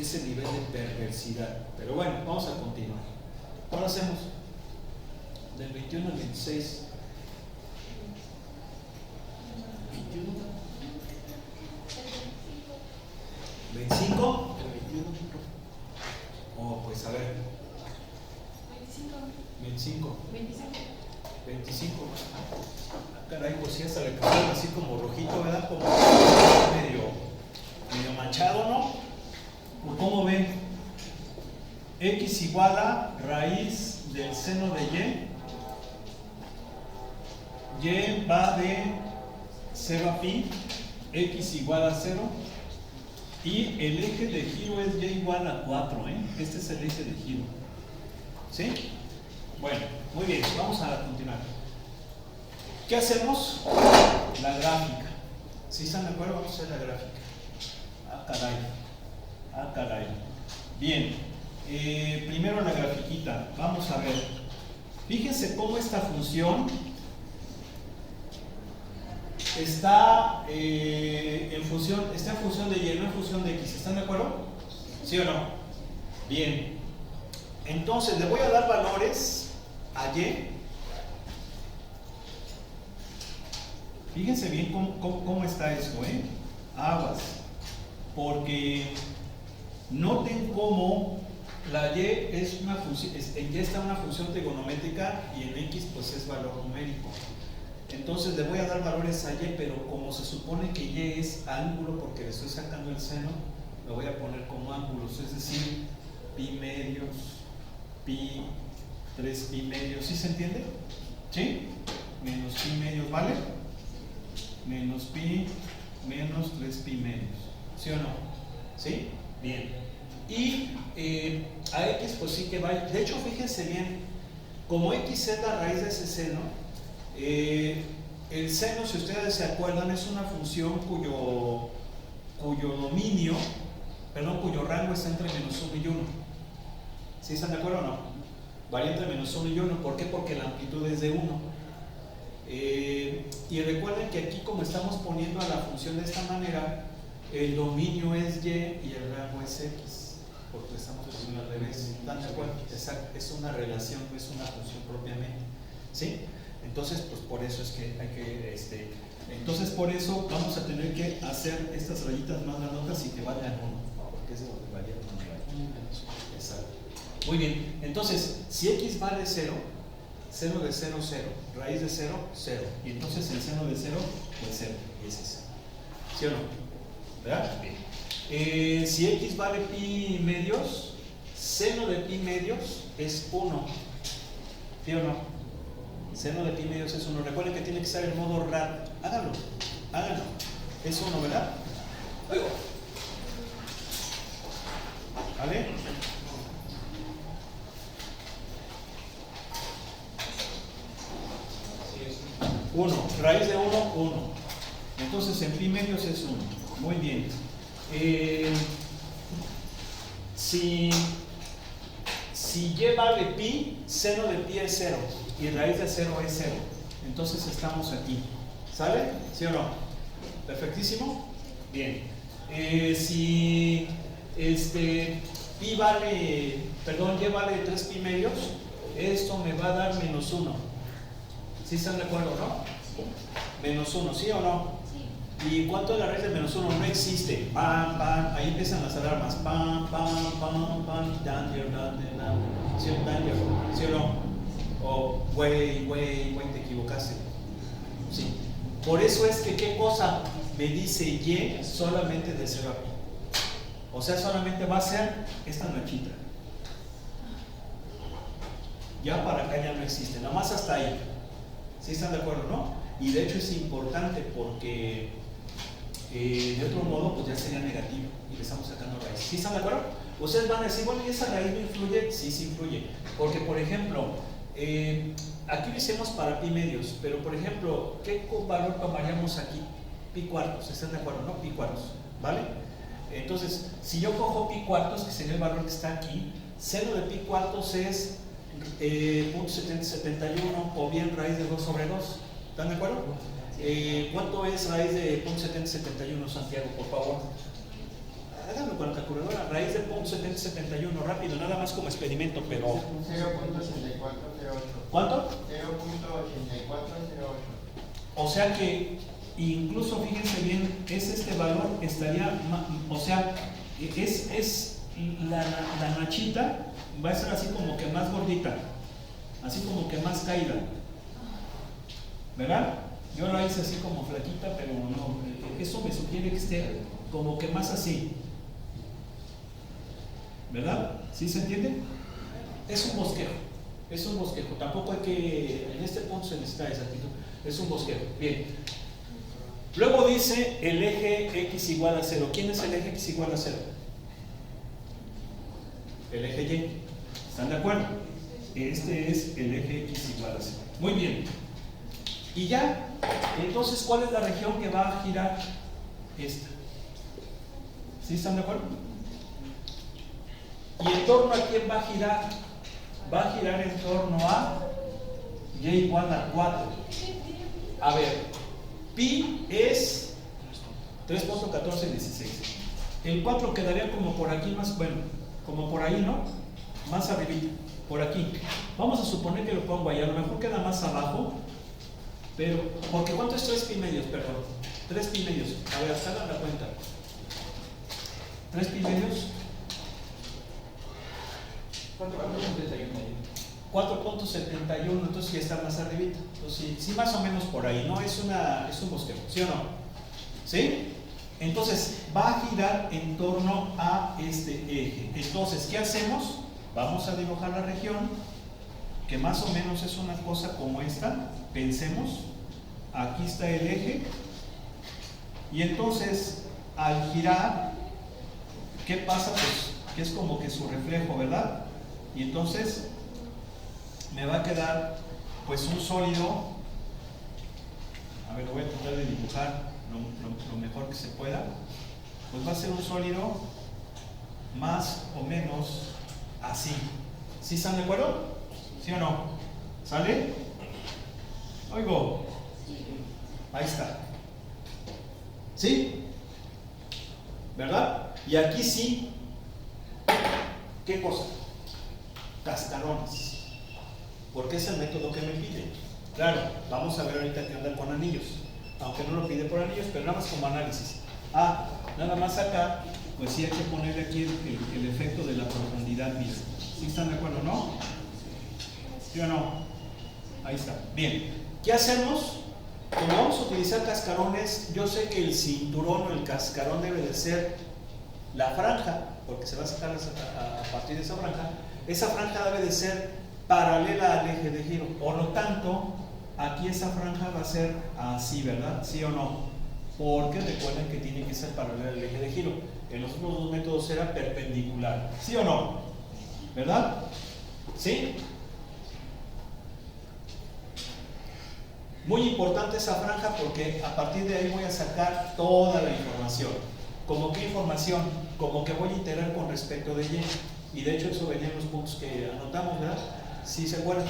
ese nivel de perversidad. Pero bueno, vamos a continuar. ¿Cuál hacemos? Del 21 al 26. 21. 25. Oh, pues a ver. 25. 25. Ah, caray, pues sí, hasta le pusieron así como rojito, ¿verdad? Como medio manchado, ¿no? ¿Cómo ven? X igual a raíz del seno de y. Y va de 0 a pi, x igual a 0. Y el eje de giro es y igual a 4, ¿eh? Este es el eje de giro. ¿Sí? Bueno, muy bien, vamos a continuar. ¿Qué hacemos? La gráfica. ¿Sí están de acuerdo? Vamos a hacer la gráfica. Ah, caray. Ah, caray. Bien. Primero la grafiquita. Vamos a ver. Fíjense cómo esta función está en función de y, no en función de x. ¿Están de acuerdo? ¿Sí o no? Bien. Entonces le voy a dar valores a y. Fíjense bien cómo está esto, ¿eh? Aguas. Porque noten cómo la y es una función, en y está una función trigonométrica y en x pues es valor numérico. Entonces le voy a dar valores a y, pero como se supone que y es ángulo porque le estoy sacando el seno, lo voy a poner como ángulos, es decir, pi medios, pi, 3 pi medios, ¿sí se entiende? ¿Sí? Menos pi medios, ¿vale? Menos pi, menos 3 pi medios, ¿sí o no? ¿Sí? Bien. Y a x pues sí que va, de hecho fíjense bien, como x es la raíz de ese seno, el seno, si ustedes se acuerdan, es una función cuyo dominio, cuyo rango está entre menos 1 y 1. ¿Sí están de acuerdo o no? Varía entre menos 1 y 1. ¿Por qué? Porque la amplitud es de 1. Y recuerden que aquí, como estamos poniendo a la función de esta manera, el dominio es y el rango es x, porque estamos haciendo al revés. ¿Están de acuerdo? Es una relación, no es una función propiamente. ¿Sí? Entonces, pues por eso es que hay que, entonces por eso vamos a tener que hacer estas rayitas más grandotas y que valgan 1, porque es de donde varía el número. Exacto. Muy bien, entonces, si x vale 0, seno de 0, 0, raíz de 0, 0, y entonces el seno de 0, pues 0, y ese es 0. ¿Sí o no? ¿Verdad? Bien. Si x vale pi medios, seno de pi medios es 1. ¿Sí o no? Seno de pi medios es 1. Recuerden que tiene que estar en modo rad. Háganlo. Es 1, ¿verdad? Oigo. ¿Vale? Uno. Raíz de 1, 1. Entonces en pi medios es 1. Muy bien. Si y vale pi, seno de pi es 0 y raíz de 0 es 0. Entonces estamos aquí. ¿Sale? ¿Sí o no? ¿Perfectísimo? Bien. Si pi vale, y vale 3 pi medios, esto me va a dar menos 1. ¿Sí están de acuerdo, no? Menos 1, ¿sí o no? ¿Y cuánto es la raíz de menos 1? No existe. Pam, pam. Ahí empiezan las alarmas. Pam, pam, pam, pam. Danger, danger, danger. ¿Sí o no? O, güey, te equivocaste. Sí. Por eso es que, ¿qué cosa? Me dice y solamente de 0 a pi. O sea, solamente va a ser esta manchita. Ya para acá ya no existe. Nada más hasta ahí. ¿Sí están de acuerdo, no? Y de hecho es importante porque de otro modo pues ya sería negativo y le estamos sacando raíz. ¿Sí están de acuerdo? Ustedes van a decir, bueno, ¿y esa raíz no influye? Sí, sí influye. Porque, por ejemplo, aquí lo hicimos para pi medios, pero por ejemplo, ¿qué valor tomaríamos aquí? Pi cuartos, ¿están de acuerdo, no? Pi cuartos, ¿vale? Entonces, si yo cojo pi cuartos, que sería el valor que está aquí, seno de pi cuartos es 0.771 o bien raíz de 2 sobre 2. ¿Están de acuerdo? ¿Cuánto es raíz de 0.771, Santiago, por favor? Háganlo con la calculadora. Raíz de 0.7071, rápido, nada más como experimento, pero... 0.8408. ¿Cuánto? 0.8408. O sea que, incluso fíjense bien, este valor estaría, o sea, la nachita va a ser así como que más gordita, así como que más caída, ¿verdad? Yo la hice así como flaquita, pero no, eso me sugiere que esté como que más así, ¿verdad? ¿Sí se entiende? Es un bosquejo, tampoco hay que, en este punto se necesita exactitud, es un bosquejo. Bien, luego dice el eje x igual a 0. ¿Quién es el eje x igual a 0? El eje y. ¿Están de acuerdo? Este es el eje x igual a 0. Muy bien. Y ya, entonces, ¿cuál es la región que va a girar? Esta. ¿Sí están de acuerdo? ¿Y en torno a quién va a girar? Va a girar en torno a y igual a 4. A ver, pi es 3.1416. El 4 quedaría como por aquí más, bueno, como por ahí, ¿no? Más arribita, por aquí. Vamos a suponer que lo pongo ahí, a lo mejor queda más abajo, pero, porque ¿cuánto es 3 pi medios? Perdón, 3 pi medios. A ver, hagan la cuenta. 3 pi medios. 4.71, entonces ya está más arribita. Entonces, sí, más o menos por ahí, ¿no? Es un bosquejo, ¿sí o no? ¿Sí? Entonces, va a girar en torno a este eje. Entonces, ¿qué hacemos? Vamos a dibujar la región, que más o menos es una cosa como esta. Pensemos, aquí está el eje, y entonces, al girar, ¿qué pasa? Pues, que es como que su reflejo, ¿verdad? Y entonces me va a quedar pues un sólido. A ver, lo voy a tratar de dibujar lo mejor que se pueda. Pues va a ser un sólido más o menos así. ¿Sí están de acuerdo? ¿Sí o no? ¿Sale? Oigo. Ahí está. ¿Sí? ¿Verdad? Y aquí sí. ¿Qué cosa? Cascarones, porque es el método que me pide. Claro, vamos a ver ahorita qué onda con anillos, aunque no lo pide por anillos, pero nada más como análisis. Nada más acá, pues sí hay que ponerle aquí el efecto de la profundidad misma. ¿Sí están de acuerdo, no? ¿Sí o no? Ahí está. Bien, ¿qué hacemos? Como vamos a utilizar cascarones, yo sé que el cinturón o el cascarón debe de ser la franja, porque se va a sacar a partir de esa franja. Esa franja debe de ser paralela al eje de giro. Por lo tanto, aquí esa franja va a ser así, ¿verdad? ¿Sí o no? Porque recuerden que tiene que ser paralela al eje de giro. En los otros dos métodos era perpendicular. ¿Sí o no? ¿Verdad? ¿Sí? Muy importante esa franja porque a partir de ahí voy a sacar toda la información. ¿Cómo qué información? Como que voy a integrar con respecto de y. Y de hecho eso venía en los puntos que anotamos, ¿verdad? Si se acuerdan.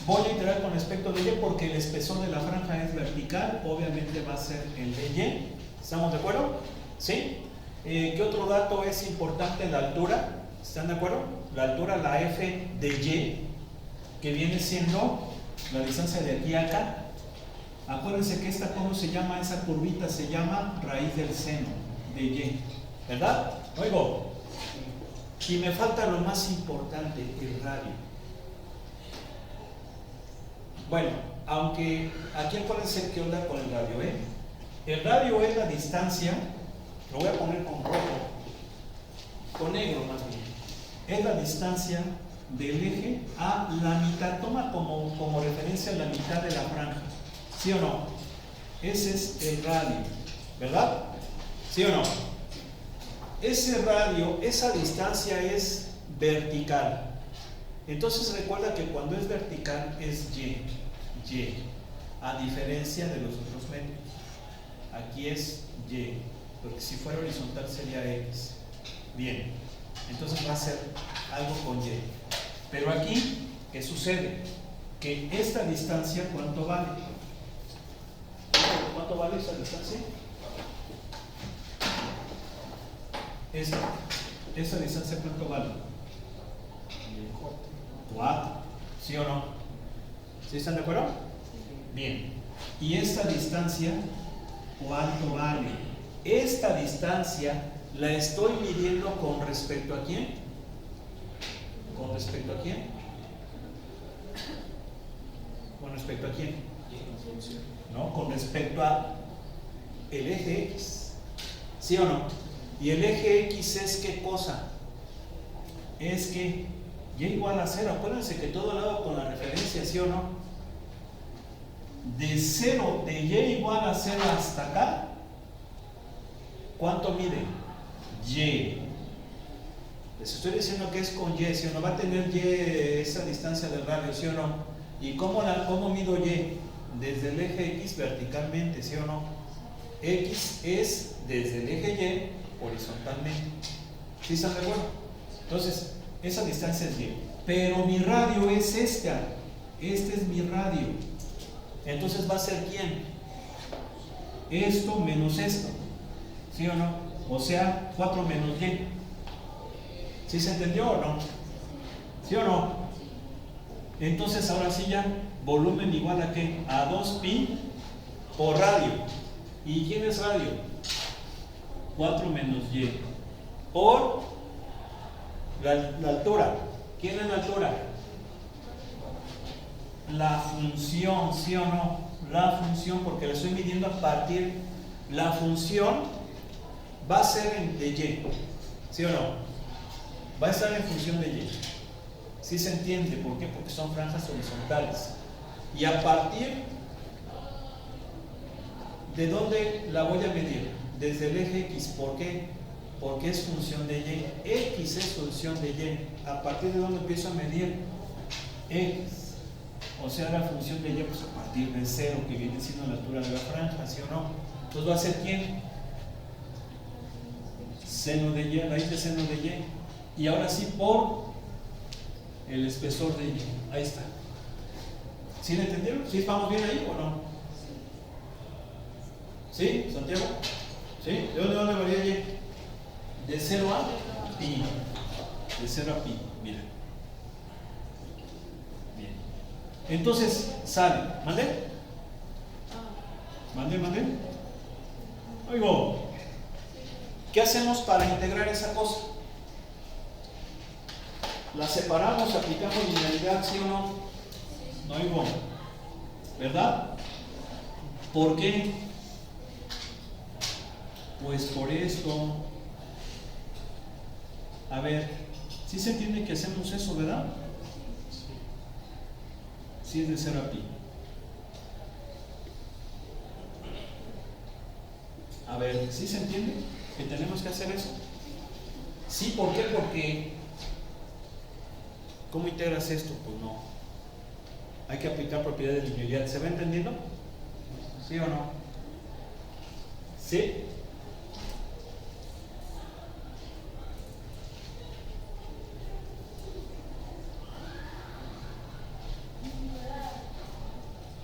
Voy a integrar con respecto de y porque el espesor de la franja es vertical, obviamente va a ser el de y. ¿Estamos de acuerdo? ¿Sí? ¿Qué otro dato es importante? La altura. ¿Están de acuerdo? La altura, la f de y, que viene siendo la distancia de aquí a acá. Acuérdense que esta, ¿cómo se llama? Esa curvita se llama raíz del seno de y, ¿verdad? Oigo. Y me falta lo más importante, el radio. Bueno, aunque aquí acuérdense qué onda con el radio, ¿eh? El radio es la distancia, lo voy a poner con rojo, con negro más bien. Es la distancia del eje a la mitad. Toma como referencia la mitad de la franja. ¿Sí o no? Ese es el radio, ¿verdad? ¿Sí o no? Ese radio, esa distancia es vertical. Entonces recuerda que cuando es vertical es y, a diferencia de los otros métodos. Aquí es y, porque si fuera horizontal sería x. Bien, entonces va a ser algo con y. Pero aquí, ¿qué sucede? Que esta distancia, ¿cuánto vale? ¿Cuánto vale esa distancia? Esta. ¿Esa distancia cuánto vale? 4. ¿Sí o no? ¿Sí están de acuerdo? Bien. ¿Y esta distancia cuánto vale? Esta distancia la estoy midiendo con respecto a quién. ¿Con respecto a quién? ¿Con respecto a quién? No, con respecto a el eje X. ¿Sí o no? Y el eje X es ¿qué cosa? Es que y igual a 0. Acuérdense que todo lo hago con la referencia, ¿sí o no? De 0, de y igual a 0 hasta acá, ¿cuánto mide? Y. Les estoy diciendo que es con y, ¿sí o no? Va a tener y esa distancia del radio, ¿sí o no? ¿Y cómo mido y? Desde el eje X verticalmente, ¿sí o no? X es desde el eje Y horizontalmente. ¿Sí están de acuerdo? Entonces, esa distancia es y. Pero mi radio es esta. Este es mi radio. Entonces va a ser ¿quién? Esto menos esto. ¿Sí o no? O sea, 4 menos y. ¿Sí se entendió o no? ¿Sí o no? Entonces ahora sí ya, volumen igual a ¿qué? A 2pi por radio. ¿Y quién es radio? 4 menos y. Por la altura. ¿Quién es la altura? La función, ¿sí o no? La función, porque la estoy midiendo a partir. La función va a ser de y. ¿Sí o no? Va a estar en función de y. ¿Sí se entiende? ¿Por qué? Porque son franjas horizontales. Y a partir de dónde la voy a medir? Desde el eje X. ¿Por qué? Porque es función de y. X es función de y. ¿A partir de dónde empiezo a medir? X. O sea, la función de y, pues a partir de 0, que viene siendo la altura de la franja, ¿sí o no? Entonces va a ser ¿quién? Seno de y, raíz de seno de y. Y ahora sí por el espesor de y. Ahí está. ¿Sí le entendieron? ¿Sí estamos bien ahí o no? ¿Sí, Santiago? ¿Sí? ¿De dónde varía y? De 0 a pi. De 0 a pi, mira. Bien. Entonces, sale. ¿Mandé? ¿Mandé? Oigo. ¿Qué hacemos para integrar esa cosa? ¿La separamos, aplicamos linealidad, sí o no? No oigo. ¿Verdad? ¿Por qué? Pues por esto. A ver, ¿sí se entiende que hacemos eso, verdad? Sí es de 0 a pi. A ver, ¿sí se entiende que tenemos que hacer eso? Sí, ¿por qué? Porque ¿cómo integras esto? Pues no. Hay que aplicar propiedades de linealidad. ¿Se va entendiendo? ¿Sí o no? ¿Sí?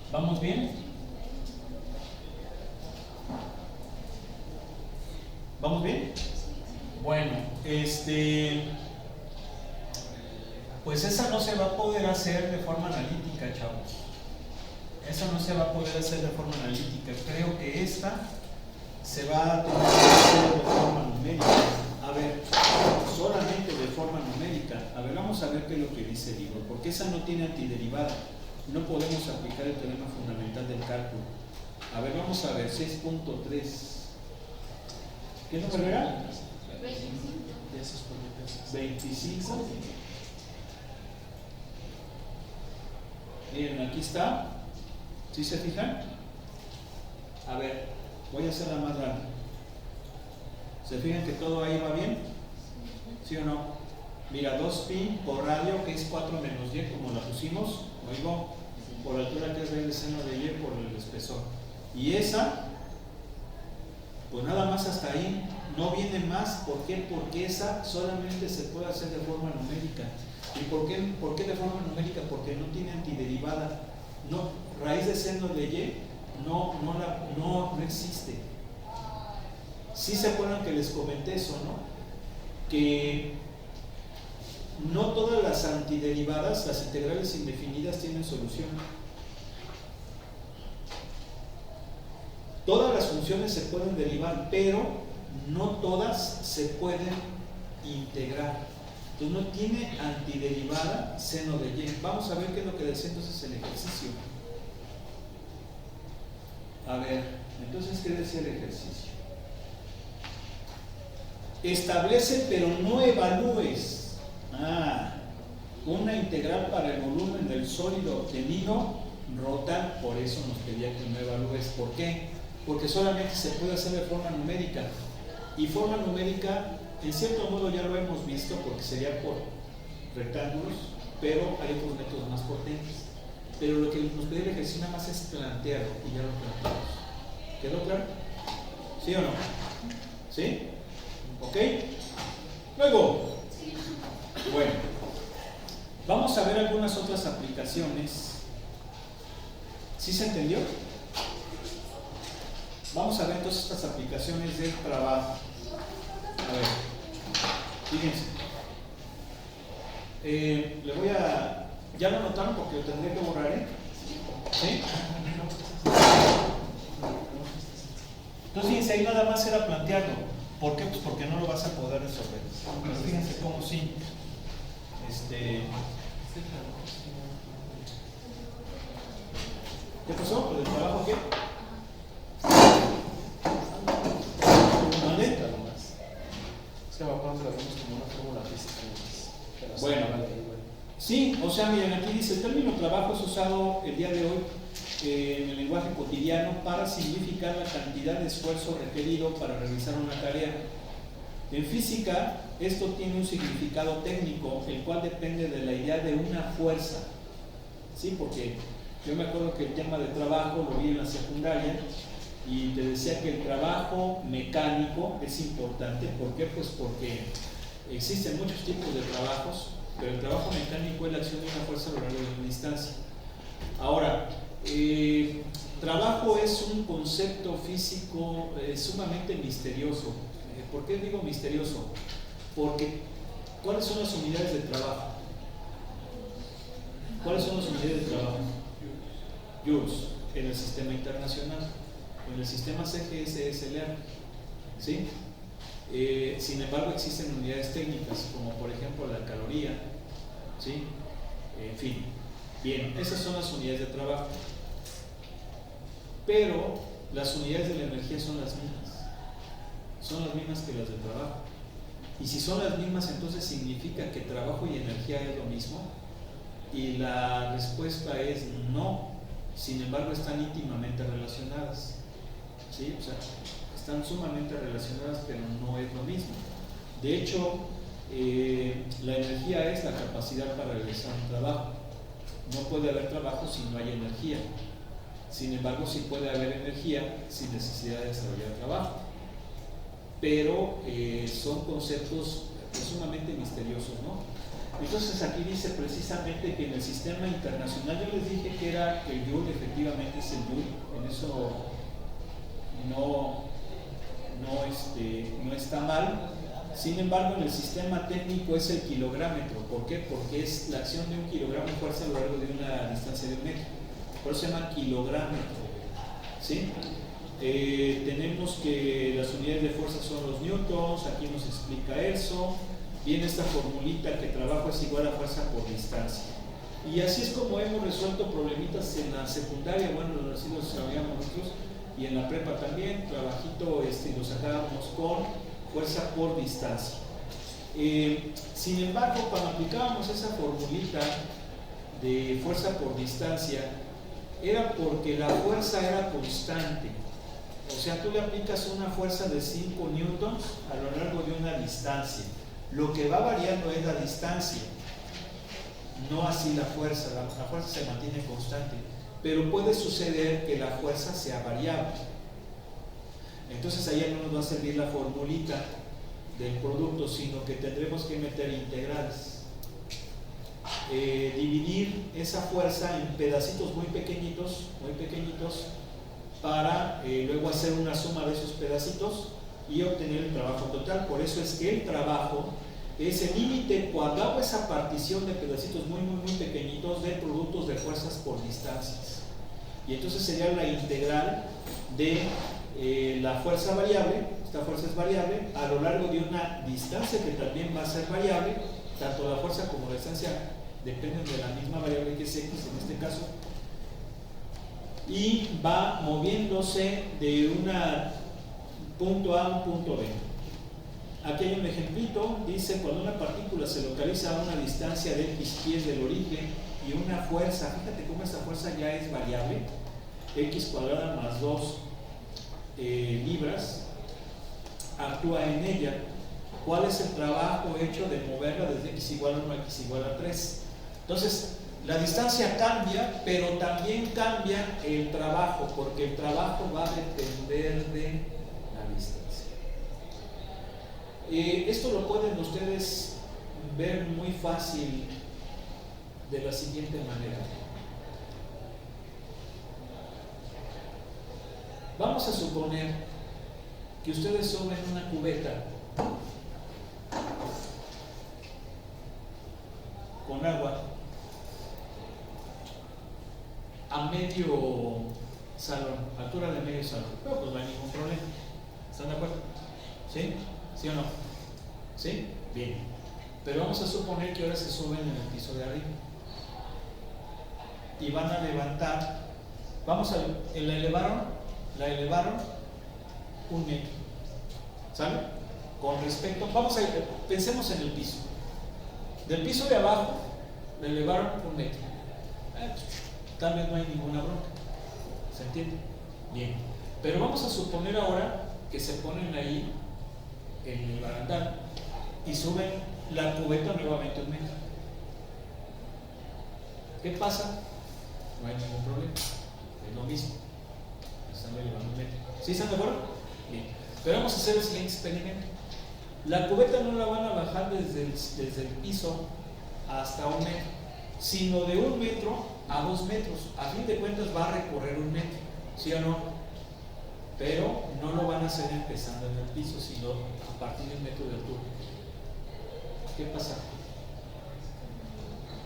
¿Vamos bien? ¿Vamos bien? Bueno, pues esa no se va a poder hacer de forma analítica, chavos. Esa no se va a poder hacer de forma analítica. Creo que esta se va a tener que hacer de forma numérica. A ver, solamente de forma numérica. A ver, vamos a ver qué es lo que dice el libro, porque esa no tiene antiderivada. No podemos aplicar el teorema fundamental del cálculo. A ver, vamos a ver, 6.3. ¿Qué número era? 25. Miren, aquí está. ¿Sí se fijan? A ver, voy a hacerla más grande. ¿Se fijan que todo ahí va bien? ¿Sí o no? Mira, 2pi por radio, que es 4 menos y, como la pusimos, oigo, por la altura que es raíz de seno de y por el espesor. Y esa, pues nada más hasta ahí, no viene más. ¿Por qué? Porque esa solamente se puede hacer de forma numérica. ¿Y por qué de forma numérica? Porque no tiene antiderivada. No, raíz de seno de y no existe. Sí se acuerdan que les comenté eso, ¿no? que no todas las antiderivadas, las integrales indefinidas, tienen solución. Todas las funciones se pueden derivar, pero no todas se pueden integrar. Entonces no tiene antiderivada seno de y. Vamos a ver qué es lo que decía entonces el ejercicio. A ver, entonces, ¿qué decía el ejercicio? Establece, pero no evalúes. Una integral para el volumen del sólido obtenido rota, por eso nos pedía que no evalúes. ¿Por qué? Porque solamente se puede hacer de forma numérica. Y forma numérica, en cierto modo ya lo hemos visto, porque sería por rectángulos, pero hay otros métodos más potentes. Pero lo que nos pide el ejercicio nada más es plantearlo, y ya lo planteamos. ¿Quedó claro? ¿Sí o no? ¿Sí? ¿Ok? Luego, bueno, vamos a ver algunas otras aplicaciones. ¿Sí se entendió? Vamos a ver entonces estas aplicaciones del trabajo. A ver, fíjense. Le voy a... ¿Ya lo notaron? Porque lo tendré que borrar, ¿eh? ¿Sí? Entonces, fíjense, ahí nada más era plantearlo. ¿Por qué? Pues porque no lo vas a poder resolver. Pero fíjense cómo sí. ¿Qué pasó? ¿El trabajo qué? ¿Dónde? Es que a lo mejor lo vemos como una fórmula física. Bueno, sí, o sea, miren, aquí dice, el término trabajo es usado el día de hoy en el lenguaje cotidiano para significar la cantidad de esfuerzo requerido para realizar una tarea. En física, esto tiene un significado técnico, el cual depende de la idea de una fuerza. ¿Sí? Porque yo me acuerdo que el tema de trabajo lo vi en la secundaria y te decía que el trabajo mecánico es importante. ¿Por qué? Pues porque existen muchos tipos de trabajos, pero el trabajo mecánico es la acción de una fuerza a lo largo de una distancia. Ahora, trabajo es un concepto físico sumamente misterioso. ¿Por qué digo misterioso? Porque, ¿cuáles son las unidades de trabajo? ¿Cuáles son las unidades de trabajo? Joules, en el sistema internacional. En el sistema CGS-SLR. ¿Sí? Sin embargo, existen unidades técnicas, como por ejemplo la caloría. ¿Sí? En fin. Bien, esas son las unidades de trabajo. Pero las unidades de la energía son las mismas. Son las mismas que las de trabajo. Y si son las mismas, entonces significa que trabajo y energía es lo mismo. Y la respuesta es no. Sin embargo, están íntimamente relacionadas. ¿Sí? O sea, están sumamente relacionadas, pero no es lo mismo. De hecho, la energía es la capacidad para realizar un trabajo. No puede haber trabajo si no hay energía. Sin embargo, sí puede haber energía sin necesidad de desarrollar trabajo. Pero son conceptos sumamente misteriosos, ¿no? Entonces aquí dice precisamente que en el sistema internacional, yo les dije que era el Joule, efectivamente es el Joule, en eso no está mal. Sin embargo, en el sistema técnico es el kilográmetro. ¿Por qué? Porque es la acción de un kilogramo de fuerza a lo largo de una distancia de un metro. Por eso se llama kilográmetro. ¿Sí? Tenemos que las unidades de fuerza son los newtons, aquí nos explica eso. Viene esta formulita que trabajo es igual a fuerza por distancia. Y así es como hemos resuelto problemitas en la secundaria, bueno, así los sabíamos nosotros, y en la prepa también, trabajito lo sacábamos con fuerza por distancia. Sin embargo, cuando aplicábamos esa formulita de fuerza por distancia, era porque la fuerza era constante. O sea, tú le aplicas una fuerza de 5 newtons a lo largo de una distancia. Lo que va variando es la distancia, no así la fuerza. La fuerza se mantiene constante, pero puede suceder que la fuerza sea variable. Entonces ahí no nos va a servir la formulita del producto, sino que tendremos que meter integrales. Dividir esa fuerza en pedacitos muy pequeñitos, para luego hacer una suma de esos pedacitos y obtener el trabajo total. Por eso es que el trabajo es el límite cuando hago esa partición de pedacitos muy pequeñitos de productos de fuerzas por distancias. Y entonces sería la integral de la fuerza variable, esta fuerza es variable, a lo largo de una distancia que también va a ser variable, tanto la fuerza como la distancia dependen de la misma variable que es x en este caso, y va moviéndose de un punto A a un punto B. Aquí hay un ejemplito, dice cuando una partícula se localiza a una distancia de x pies del origen y una fuerza, fíjate cómo esta fuerza ya es variable, x cuadrada más 2 libras, actúa en ella. ¿Cuál es el trabajo hecho de moverla desde x igual a 1 a x igual a 3? Entonces, la distancia cambia, pero también cambia el trabajo, porque el trabajo va a depender de la distancia. Esto lo pueden ustedes ver muy fácil de la siguiente manera. Vamos a suponer que ustedes suben una cubeta con agua a medio salón, altura de medio salón. Pero pues no hay ningún problema. ¿Están de acuerdo? ¿Sí? ¿Sí o no? ¿Sí? Bien. Pero vamos a suponer que ahora se suben en el piso de arriba y van a levantar, la elevaron 1 metro. ¿Sale? Con respecto, pensemos en el piso. Del piso de abajo la elevaron 1 metro. Tal vez no hay ninguna bronca. ¿Se entiende? Bien. Pero vamos a suponer ahora que se ponen ahí en el barandal y suben la cubeta nuevamente 1 metro. ¿Qué pasa? No hay ningún problema. Es lo mismo. Están elevando 1 metro. ¿Sí están de acuerdo? Bien. Pero vamos a hacer el siguiente experimento. La cubeta no la van a bajar desde el piso hasta 1 metro, sino de 1 metro a 2 metros. A fin de cuentas va a recorrer 1 metro, ¿sí o no? Pero no lo van a hacer empezando en el piso, sino a partir de 1 metro de altura. ¿Qué pasa?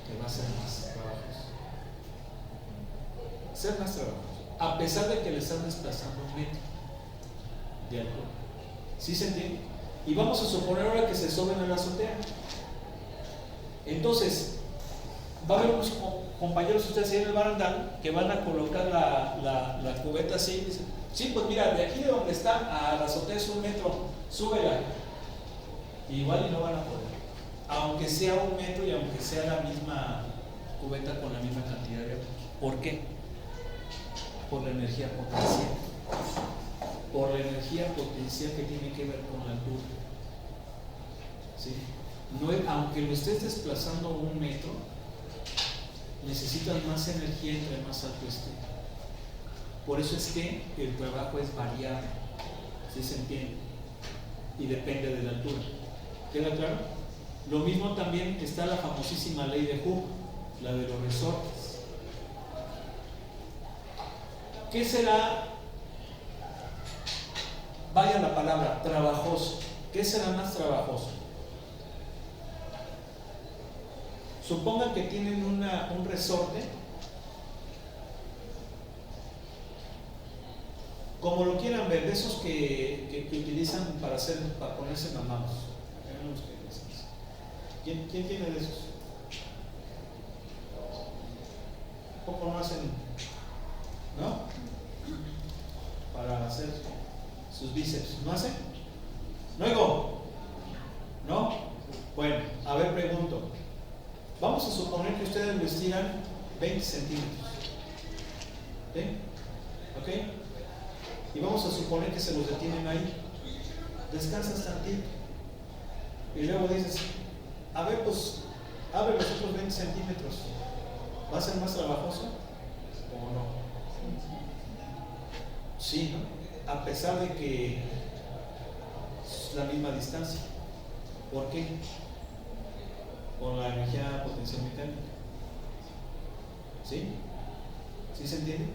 Que va a ser más trabajos. Ser más trabajos. A pesar de que le están desplazando 1 metro de altura. ¿Sí se entiende? Y vamos a suponer ahora que se suben a la azotea. Entonces, va a haber unos compañeros ustedes ahí en el barandal que van a colocar la cubeta así y dicen, sí, pues mira, de aquí de donde está a la azotea es 1 metro, súbela. Igual y no van a poder. Aunque sea 1 metro y aunque sea la misma cubeta con la misma cantidad de agua. ¿Por qué? Por la energía potencial. Por la energía potencial que tiene que ver con la altura. ¿Sí? Aunque lo estés desplazando 1 metro, necesitas más energía entre más alto esté. Por eso es que el trabajo es variable. ¿Sí se entiende? Y depende de la altura. ¿Queda claro? Lo mismo también está la famosísima ley de Hooke, la de los resortes. ¿Qué será? Vaya la palabra, trabajoso. ¿Qué será más trabajoso? Supongan que tienen un resorte, como lo quieran ver, de esos que utilizan para ponerse mamados. ¿Quién tiene de esos? ¿Poco no hacen? ¿No? Para hacer sus bíceps. ¿No hacen? ¿No oigo? ¿No? Bueno, a ver, pregunto. Vamos a suponer que ustedes lo estiran 20 centímetros. ¿Sí? ¿Ok? Y vamos a suponer que se los detienen ahí. Descansas tantito. Y luego dices, a ver, pues, abre los otros 20 centímetros. ¿Va a ser más trabajoso? ¿O no? Sí, ¿no? A pesar de que es la misma distancia. ¿Por qué? Por la energía potencial mecánica. ¿Sí? ¿Sí se entiende?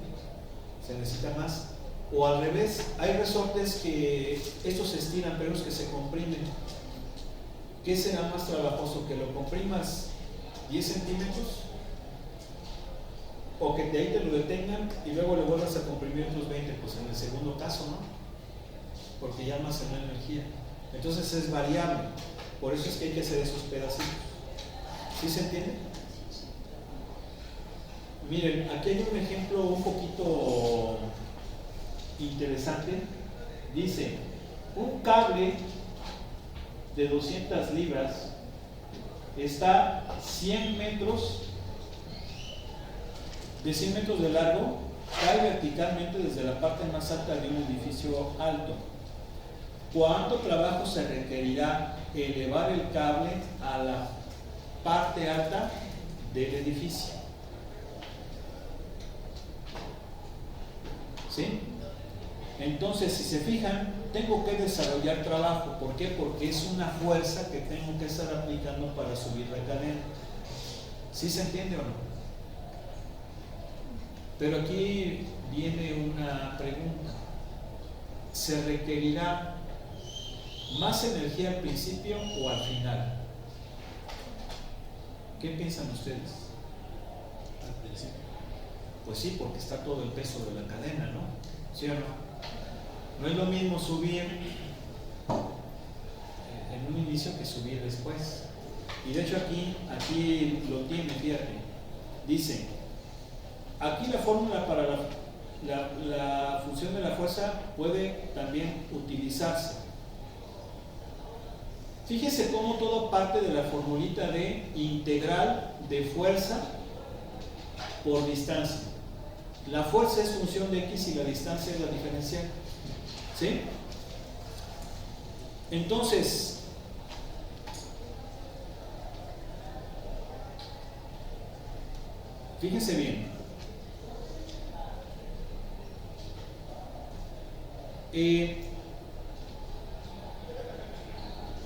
Se necesita más O al revés, hay resortes que estos se estiran, pero los que se comprimen. ¿Qué será más trabajoso? ¿Que lo comprimas 10 centímetros? ¿O que de ahí te lo detengan y luego le vuelvas a comprimir otros 20? Pues en el segundo caso, ¿no? Porque ya almacena energía. Entonces es variable. Por eso es que hay que hacer esos pedacitos. ¿Sí se entiende? Miren, aquí hay un ejemplo un poquito interesante. Dice, un cable de 200 libras está 100 metros, de 100 metros de largo, cae verticalmente desde la parte más alta de un edificio alto. ¿Cuánto trabajo se requerirá elevar el cable a la parte alta del edificio? ¿Sí? Entonces, si se fijan, tengo que desarrollar trabajo. ¿Por qué? Porque es una fuerza que tengo que estar aplicando para subir la cadena. ¿Sí se entiende o no? Pero aquí viene una pregunta. ¿Se requerirá más energía al principio o al final? ¿Qué piensan ustedes? Al principio. Pues sí, porque está todo el peso de la cadena, ¿no? ¿Sí o no? No es lo mismo subir en un inicio que subir después. Y de hecho aquí lo tiene, fíjate. Dice, aquí la fórmula para la función de la fuerza puede también utilizarse. Fíjese cómo todo parte de la formulita de integral de fuerza por distancia. La fuerza es función de x y la distancia es la diferencial. ¿Sí? Entonces, fíjense bien.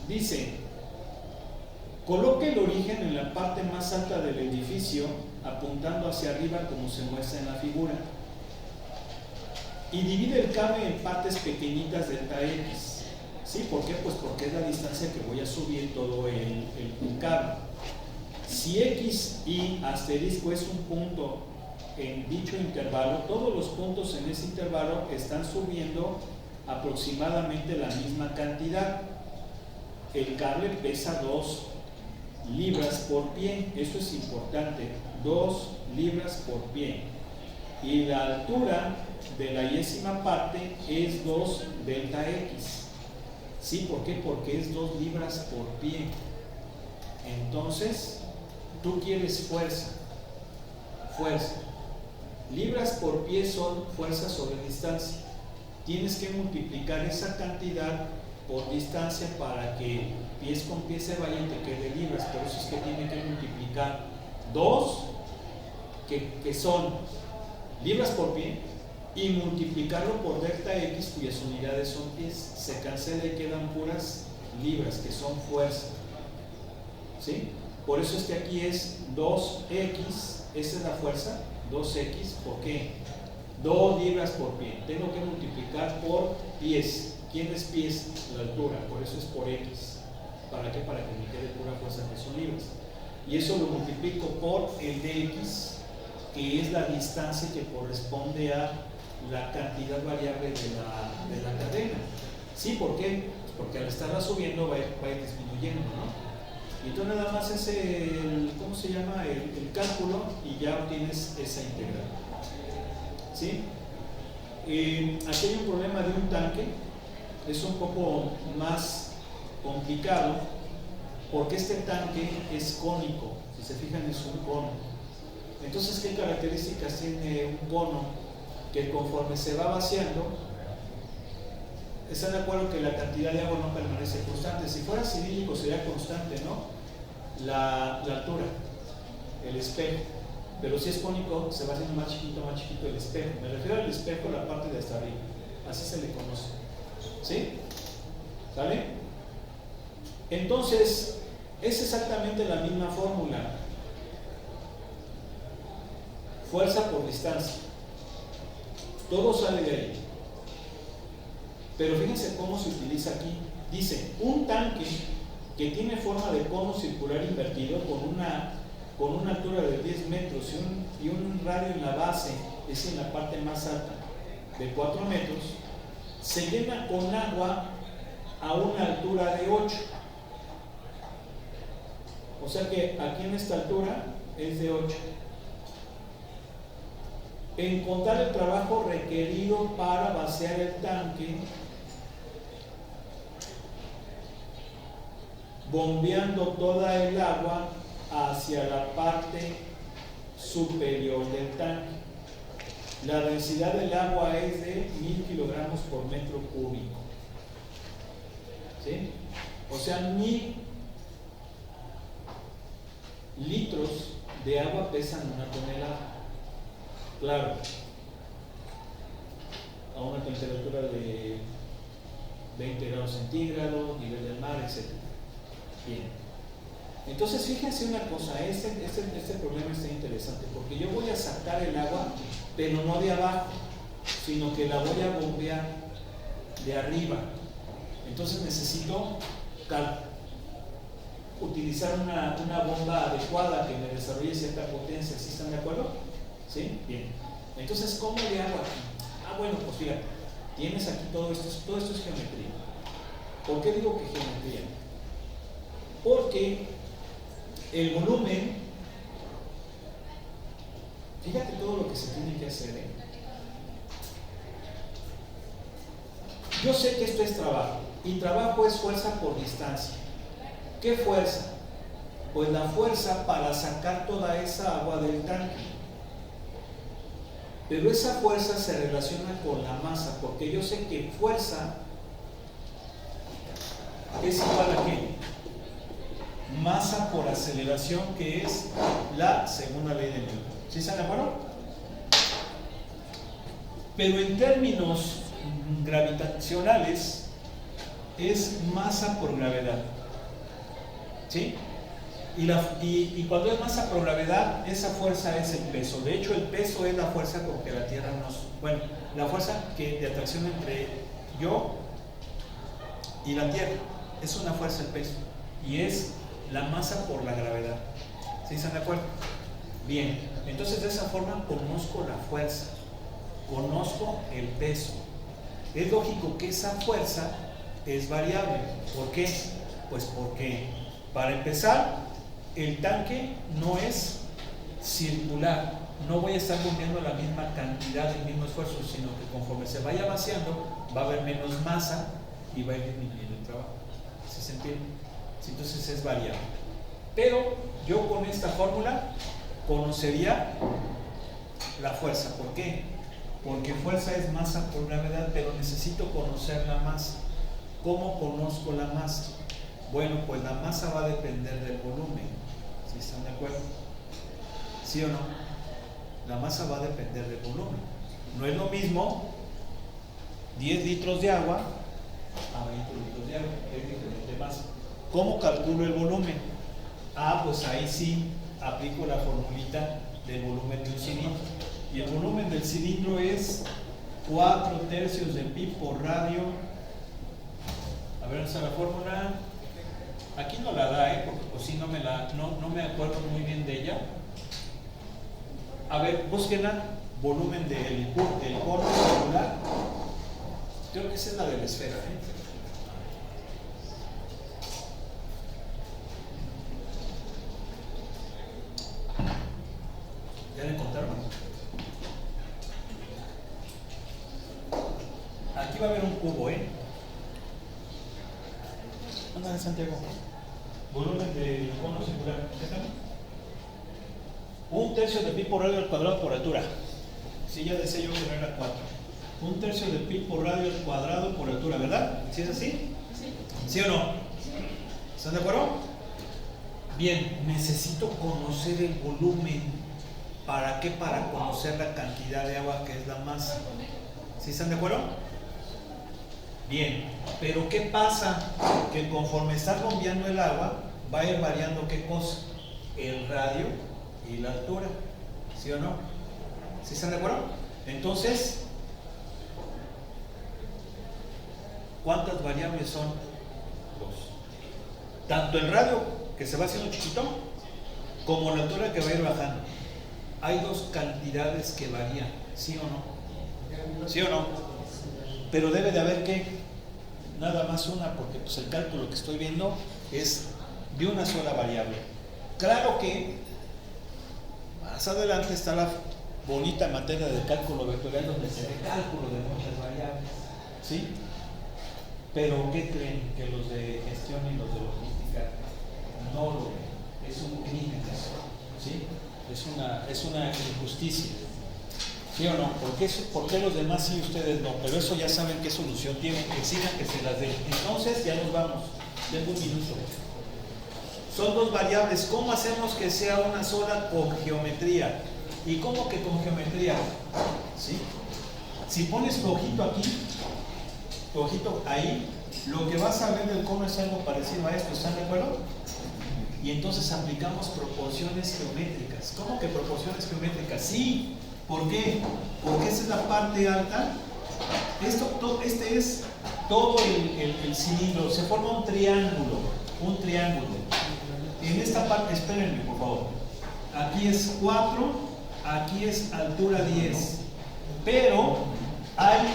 Dice, coloque el origen en la parte más alta del edificio, apuntando hacia arriba como se muestra en la figura. Y divide el cable en partes pequeñitas delta x. ¿Sí? ¿Por qué? Pues porque es la distancia que voy a subir todo el cable. Si x y asterisco es un punto en dicho intervalo, todos los puntos en ese intervalo están subiendo aproximadamente la misma cantidad. El cable pesa 2 libras por pie, eso es importante, 2 libras por pie. Y la altura de la yésima parte es 2 delta x. ¿Sí? ¿Por qué? Porque es 2 libras por pie. Entonces, tú quieres fuerza. Libras por pie son fuerza sobre distancia. Tienes que multiplicar esa cantidad por distancia para que pies con pies se vayan y te quede libras. Por eso es que tiene que multiplicar 2, que son libras por pie, y multiplicarlo por delta x, cuyas unidades son pies. Se cancela y quedan puras libras, que son fuerza. ¿Sí? Por eso es que aquí es 2x, esa es la fuerza, 2x, ¿por qué? 2 libras por pie. Tengo que multiplicar por pies. ¿Quién es pies? La altura, por eso es por x. ¿Para qué? Para que me quede pura fuerza, que son libras. Y eso lo multiplico por el dx, que es la distancia que corresponde a la cantidad variable de la cadena. ¿Sí? ¿Por qué? Pues porque al estarla subiendo va a ir disminuyendo, ¿no? Y tú nada más es ¿cómo se llama? El cálculo, y ya obtienes esa integral. ¿Sí? Aquí hay un problema de un tanque, es un poco más complicado, porque este tanque es cónico, si se fijan es un cono. Entonces, ¿qué características tiene un cono? Que conforme se va vaciando, ¿están de acuerdo que la cantidad de agua no permanece constante? Si fuera cilíndrico sería constante, ¿no? La altura, el espejo. Pero si es cónico, se va haciendo más chiquito el espejo. Me refiero al espejo, la parte de hasta arriba. Así se le conoce. ¿Sí? ¿Sale? Entonces, es exactamente la misma fórmula. Fuerza por distancia. Todo sale de ahí. Pero fíjense cómo se utiliza aquí. Dice, un tanque que tiene forma de cono circular invertido con una altura de 10 metros y un radio en la base, es decir, en la parte más alta, de 4 metros, se llena con agua a una altura de 8. O sea que aquí en esta altura es de 8. Encontrar el trabajo requerido para vaciar el tanque bombeando toda el agua hacia la parte superior del tanque. La densidad del agua es de 1000 kilogramos por metro cúbico. ¿Sí? O sea, 1000 litros de agua pesan una tonelada. Claro, a una temperatura de 20 grados centígrados, nivel del mar, etc. Bien. Entonces, fíjense una cosa, este problema está interesante, porque yo voy a sacar el agua, pero no de abajo, sino que la voy a bombear de arriba. Entonces necesito utilizar una bomba adecuada que me desarrolle cierta potencia. ¿Sí están de acuerdo? ¿Sí? Bien. Entonces, ¿cómo le hago aquí? Bueno, pues fíjate, tienes aquí todo esto es geometría. ¿Por qué digo que geometría? Porque el volumen, fíjate todo lo que se tiene que hacer, ¿eh? Yo sé que esto es trabajo, y trabajo es fuerza por distancia. ¿Qué fuerza? Pues la fuerza para sacar toda esa agua del tanque. Pero esa fuerza se relaciona con la masa, porque yo sé que fuerza es igual a ¿qué? Masa por aceleración, que es la segunda ley de Newton. ¿Sí están de acuerdo? Pero en términos gravitacionales es masa por gravedad. ¿Sí? Y cuando es masa por gravedad, esa fuerza es el peso. De hecho, el peso es la fuerza con que la Tierra la fuerza de atracción entre yo y la Tierra. Es una fuerza el peso. Y es la masa por la gravedad. ¿Sí están de acuerdo? Bien, entonces de esa forma conozco la fuerza, conozco el peso. Es lógico que esa fuerza es variable. ¿Por qué? Pues porque, para empezar, el tanque no es circular. No voy a estar bombeando la misma cantidad, el mismo esfuerzo, sino que conforme se vaya vaciando, va a haber menos masa y va a ir disminuyendo el trabajo. ¿Sí se entiende? Entonces es variable. Pero yo con esta fórmula conocería la fuerza. ¿Por qué? Porque fuerza es masa por gravedad, pero necesito conocer la masa. ¿Cómo conozco la masa? Bueno, pues la masa va a depender del volumen. ¿Sí están de acuerdo? ¿Sí o no? La masa va a depender del volumen. No es lo mismo 10 litros de agua a 20 litros de agua. Es diferente masa. ¿Cómo calculo el volumen? Pues ahí sí aplico la formulita del volumen de un cilindro. Y el volumen del cilindro es 4/3 de pi por radio. A ver, ¿dónde está la fórmula? Aquí no la da, porque pues sí no me acuerdo muy bien de ella. A ver, búsquenla. Volumen del cono circular. Creo que esa es la de la esfera, ¿Ya la encontraron? Aquí va a haber un cubo, Ándale, Santiago. Volumen del cono circular. Un tercio de pi por radio al cuadrado por altura. Sí, ya decía yo que no era 4. Un tercio de pi por radio al cuadrado por altura, ¿verdad? ¿Sí es así? Sí. ¿Sí o no? ¿Están de acuerdo? Bien, necesito conocer el volumen. ¿Para qué? Para conocer la cantidad de agua que es la masa. ¿Sí están de acuerdo? Bien, pero ¿qué pasa? Que conforme está bombeando el agua, va a ir variando ¿qué cosa? El radio y la altura. ¿Sí o no? ¿Sí están de acuerdo? Entonces, ¿Cuántas variables son? 2. Tanto el radio, que se va haciendo chiquito, como la altura que va a ir bajando. Hay 2 cantidades que varían, ¿sí o no? ¿Sí o no? Pero debe de haber ¿qué? Nada más una, porque pues el cálculo que estoy viendo es de una sola variable. Claro que más adelante está la bonita materia de cálculo vectorial, donde se ve cálculo de muchas variables, ¿sí? Pero ¿qué creen? Que los de gestión y los de logística no lo ven. Es un crimen eso, ¿sí? Es una injusticia, ¿sí o no? ¿Por qué los demás sí y ustedes no? Pero eso ya saben qué solución tienen, exijan que se las den. Entonces ya nos vamos, tengo un minuto. Son 2 variables. ¿Cómo hacemos que sea una sola con geometría? ¿Y cómo que con geometría? ¿Sí? Si pones tu ojito aquí, tu ojito ahí, lo que vas a ver del cono es algo parecido a esto, ¿están de acuerdo? Y entonces aplicamos proporciones geométricas. ¿Cómo que proporciones geométricas? Sí. ¿Por qué? Porque esa es la parte alta. Este es todo el cilindro. Se forma un triángulo. Un triángulo. En esta parte, espérenme por favor. Aquí es 4, aquí es altura 10. Pero hay,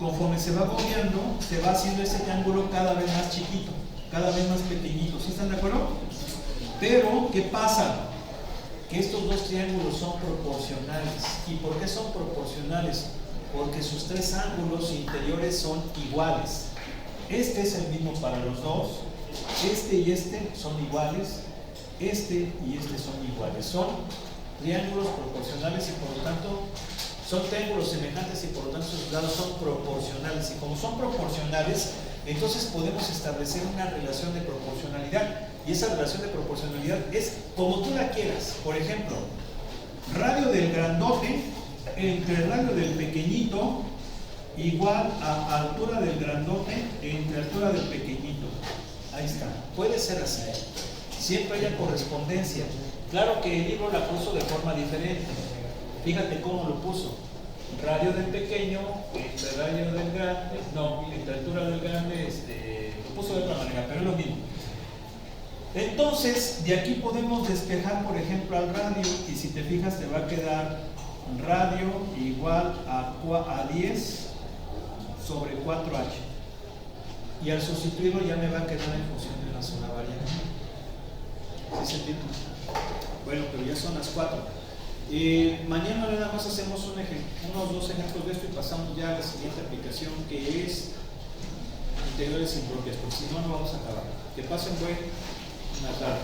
conforme se va moviendo, se va haciendo ese triángulo cada vez más chiquito, cada vez más pequeñito. ¿Sí están de acuerdo? Pero, ¿qué pasa? Que estos 2 triángulos son proporcionales. ¿Y por qué son proporcionales? Porque sus 3 ángulos interiores son iguales. Este es el mismo para los 2. Este y este son iguales. Este y este son iguales. Son triángulos proporcionales y por lo tanto son triángulos semejantes y por lo tanto sus lados son proporcionales. Y como son proporcionales, entonces podemos establecer una relación de proporcionalidad. Y esa relación de proporcionalidad es como tú la quieras. Por ejemplo, radio del grandote entre radio del pequeñito igual a altura del grandote entre altura del pequeñito. Ahí está. Puede ser así. Siempre haya correspondencia. Claro que el libro la puso de forma diferente. Fíjate cómo lo puso. Radio del pequeño entre radio del grande, no, entre altura del grande, lo puso de otra manera, pero es lo mismo. Entonces, de aquí podemos despejar, por ejemplo, al radio, y si te fijas, te va a quedar radio igual a 10 sobre 4h. Y al sustituirlo ya me va a quedar en función de una sola variable. ¿Sí se entiende? Bueno, pero ya son las 4. Mañana nada más hacemos unos 2 ejemplos de esto y pasamos ya a la siguiente aplicación, que es integrales impropias, porque si no, no vamos a acabar. Que pasen buena tarde.